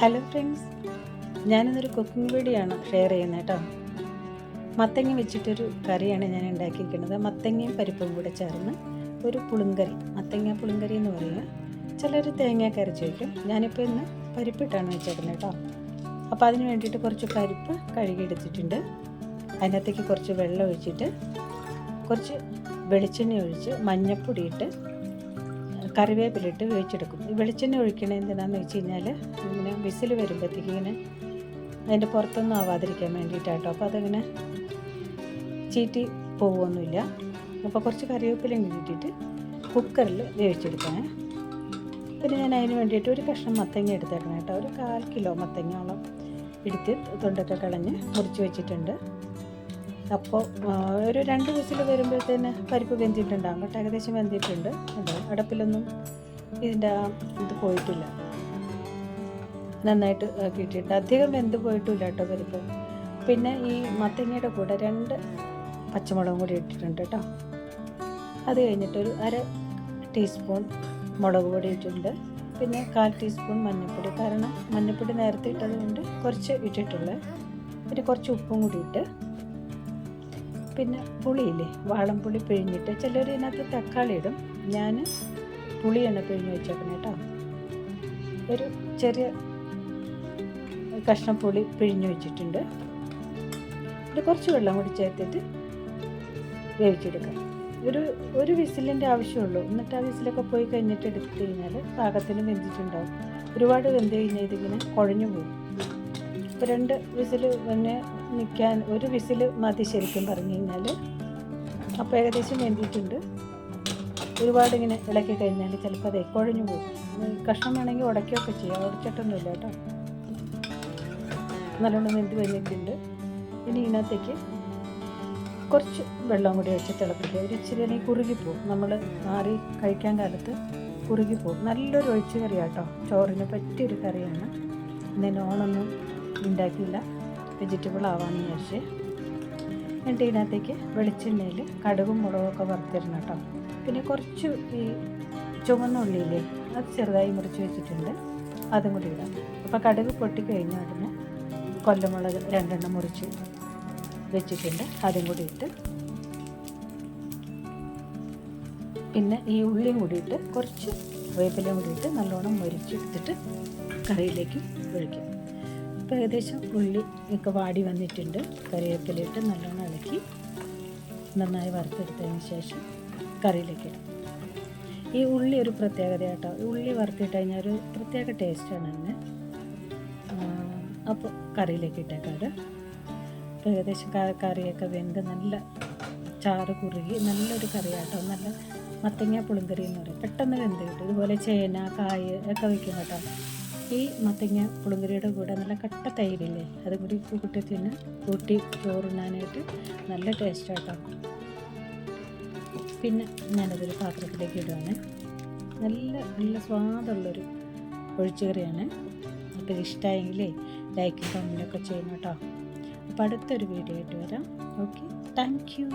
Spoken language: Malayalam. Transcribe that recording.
ഹലോ ഫ്രണ്ട്സ്, ഞാനിന്നൊരു കുക്കിംഗ് വീഡിയോ ആണ് ഷെയർ ചെയ്യുന്നത് കേട്ടോ. മത്തങ്ങ വെച്ചിട്ടൊരു കറിയാണ് ഞാൻ ഉണ്ടാക്കിയിരിക്കുന്നത്. മത്തങ്ങയും പരിപ്പും കൂടെ ചേർന്ന് ഒരു പുളിങ്കറി, മത്തങ്ങ പുളിങ്കറി എന്ന് പറയുക. ചിലർ തേങ്ങയൊക്കെ അരച്ച് വയ്ക്കും. ഞാനിപ്പോൾ ഇന്ന് പരിപ്പിട്ടാണ് വെച്ചേക്കുന്നത് കേട്ടോ. അപ്പോൾ അതിന് വേണ്ടിയിട്ട് കുറച്ച് പരിപ്പ് കഴുകിയെടുത്തിട്ടുണ്ട്. അതിനകത്തേക്ക് കുറച്ച് വെള്ളം ഒഴിച്ചിട്ട് കുറച്ച് വെളിച്ചെണ്ണ ഒഴിച്ച് മഞ്ഞൾപ്പൊടി ഇട്ട് കറിവേപ്പിലിട്ട് വേവിച്ചെടുക്കും. ഈ വെളിച്ചെണ്ണ ഒഴിക്കണത് എന്തിനാണെന്ന് വെച്ച് കഴിഞ്ഞാൽ ഇങ്ങനെ വിസിൽ വരുമ്പോഴത്തേക്ക് ഇങ്ങനെ അതിൻ്റെ പുറത്തൊന്നും ആവാതിരിക്കാൻ വേണ്ടിയിട്ടാട്ടോ. അപ്പോൾ അതിങ്ങനെ ചീറ്റി പോവുമൊന്നുമില്ല. അപ്പോൾ കുറച്ച് കറിവേപ്പിലയും കിട്ടിയിട്ട് കുക്കറിൽ വേവിച്ചെടുക്കാം. പിന്നെ ഞാൻ അതിന് വേണ്ടിയിട്ട് ഒരു കഷ്ണം മത്തങ്ങ എടുത്തേക്കണം കേട്ടോ. ഒരു 1/4 കിലോ മത്തങ്ങയോളം എടുത്ത് തൊണ്ടൊക്കെ കളഞ്ഞ് മുറിച്ച് വെച്ചിട്ടുണ്ട്. അപ്പോൾ ഒരു 2 വിസിൽ വരുമ്പോഴത്തേന് പരിപ്പ് വെന്തിട്ടുണ്ടാകും കേട്ടോ. ഏകദേശം വെന്തിട്ടുണ്ട്. അതെ, അടപ്പിലൊന്നും ഇതിൻ്റെ ഇത് പോയിട്ടില്ല, നന്നായിട്ട് കിട്ടിയിട്ട് അധികം വെന്ത് പോയിട്ടില്ല കേട്ടോ പരിപ്പ്. പിന്നെ ഈ മത്തങ്ങയുടെ കൂടെ 2 പച്ചമുളകും കൂടി ഇട്ടിട്ടുണ്ട് കേട്ടോ. അത് കഴിഞ്ഞിട്ടൊരു 1/2 ടീസ്പൂൺ മുളക് പൊടി ഇട്ടിട്ടുണ്ട്. പിന്നെ 1/4 ടീസ്പൂൺ മഞ്ഞൾപ്പൊടി, കാരണം മഞ്ഞൾപ്പൊടി നേരത്തെ ഇട്ടത് കൊണ്ട് കുറച്ച് ഇട്ടിട്ടുള്ളത്. പിന്നെ കുറച്ച് ഉപ്പും കൂടി ഇട്ട്, പിന്നെ പുളിയില്ലേ, വാളംപുളി പിഴിഞ്ഞിട്ട്, ചിലർ ഇതിനകത്ത് തക്കാളി ഇടും. ഞാൻ പുളിയാണ് പിഴിഞ്ഞ് വെച്ചേക്കുന്നത് കേട്ടോ. ഒരു ചെറിയ കഷ്ണം പുളി പിഴിഞ്ഞ് വെച്ചിട്ടുണ്ട്. ഇത് കുറച്ച് വെള്ളം കൂടി ചേർത്തിട്ട് വേവിച്ചെടുക്കാം. ഒരു വിസിലിൻ്റെ ആവശ്യമുള്ളൂ. എന്നിട്ട് ആ വിസിലൊക്കെ പോയി കഴിഞ്ഞിട്ട് എടുത്ത് കഴിഞ്ഞാൽ പാകത്തിന് വെന്തിട്ടുണ്ടാവും. ഒരുപാട് വെന്ത് കഴിഞ്ഞാൽ ഇതിങ്ങനെ കുഴഞ്ഞു പോകും. ഇപ്പോൾ 2 വിസിൽ തന്നെ നിൽക്കാൻ, ഒരു വിസിൽ മതി ശരിക്കും പറഞ്ഞു കഴിഞ്ഞാൽ. അപ്പോൾ ഏകദേശം വെന്തിട്ടുണ്ട്. ഒരുപാട് ഇങ്ങനെ ഇളക്കി കഴിഞ്ഞാൽ ചിലപ്പോൾ അതേ കുഴഞ്ഞു പോകും. കഷ്ണം വേണമെങ്കിൽ ഉടയ്ക്കുകയൊക്കെ ചെയ്യാം, ഉടച്ചിട്ടൊന്നുമില്ല കേട്ടോ. നല്ലോണം വെന്ത് കഴിഞ്ഞിട്ടുണ്ട്. ഇനി ഇതിനകത്തേക്ക് കുറച്ച് വെള്ളം കൂടി വെച്ച് തിളപ്പിക്കുക. ഒരു ഇച്ചിരി അല്ലെങ്കിൽ കുറുകിപ്പോവും. നമ്മൾ മാറി കഴിക്കാൻ കാലത്ത് കുറുകിപ്പോവും. നല്ലൊരു ഒഴിച്ച് കറിയാണ് കേട്ടോ. ചോറിന് പറ്റിയൊരു കറിയാണ്. ഇന്ന് നോണൊന്നും ഉണ്ടാക്കിയില്ല, വെജിറ്റബിൾ ആവാമെന്ന് വിചാരിച്ച്. എന്നിട്ട് ഇതിനകത്തേക്ക് വെളിച്ചെണ്ണയിൽ കടുകും മുളകൊക്കെ വറുത്തിരണം കേട്ടോ. പിന്നെ കുറച്ച് ഈ ചുവന്ന ഉള്ളിയില്ലേ, അത് ചെറുതായി മുറിച്ച് വെച്ചിട്ടുണ്ട്, അതും കൂടി ഇടാം. അപ്പോൾ കടുക് പൊട്ടിക്കഴിഞ്ഞ ഉടനെ കൊല്ലമുളക് 2 എണ്ണം മുറിച്ച് വെച്ചിട്ടുണ്ട്, അതും കൂടി ഇട്ട്, പിന്നെ ഈ ഉള്ളിയും കൂടി ഇട്ട് കുറച്ച് വേപ്പിലയും കൂടി ഇട്ട് നല്ലോണം മുരിച്ചെടുത്തിട്ട് കറിയിലേക്ക് ഒഴിക്കും. ഇപ്പോൾ ഏകദേശം ഉള്ളി ഒക്കെ വാടി വന്നിട്ടുണ്ട്. കറിവേപ്പിലിട്ട് നല്ലോണം ഇളക്കി നന്നായി വറുത്തെടുത്തതിന് ശേഷം കറിയിലേക്ക് ഇടും. ഈ ഉള്ളി ഒരു പ്രത്യേകത കേട്ടോ. ഉള്ളി വറുത്തിട്ട് കഴിഞ്ഞാൽ ഒരു പ്രത്യേക ടേസ്റ്റാണ് അതിന്. അപ്പോൾ കറിയിലേക്ക് ഇട്ടേക്കാറ്. ഇപ്പോൾ ഏകദേശം കറിയൊക്കെ വെന്ത് നല്ല ചാറ് കുറുകി നല്ലൊരു കറിയാട്ടോ. നല്ല മത്തങ്ങ പുളിങ്കറി എന്ന് പറയും. പെട്ടെന്ന് വെന്ത് കിട്ടും. ഇതുപോലെ ചേന, കായ് ഒക്കെ വയ്ക്കും കേട്ടോ. ഈ മത്തങ്ങ പുളിങ്കറിയുടെ കൂടെ നല്ല കട്ട തൈരില്ലേ, അതും കൂടി കൂട്ടി ചോറുണ്ണാനായിട്ട് നല്ല ടേസ്റ്റാട്ടോ. പിന്നെ ഞാനതൊരു പാത്രത്തിലേക്ക് ഇടുവാണ്. നല്ല സ്വാദുള്ളൊരു ഒഴിച്ചുകറിയാണ്. അപ്പോൾ ഇഷ്ടമായെങ്കിലേ ലൈക്കും കമൻറ്റൊക്കെ ചെയ്യണം കേട്ടോ. അപ്പോൾ അടുത്തൊരു വീഡിയോ ആയിട്ട് വരാം. Okay, thank you.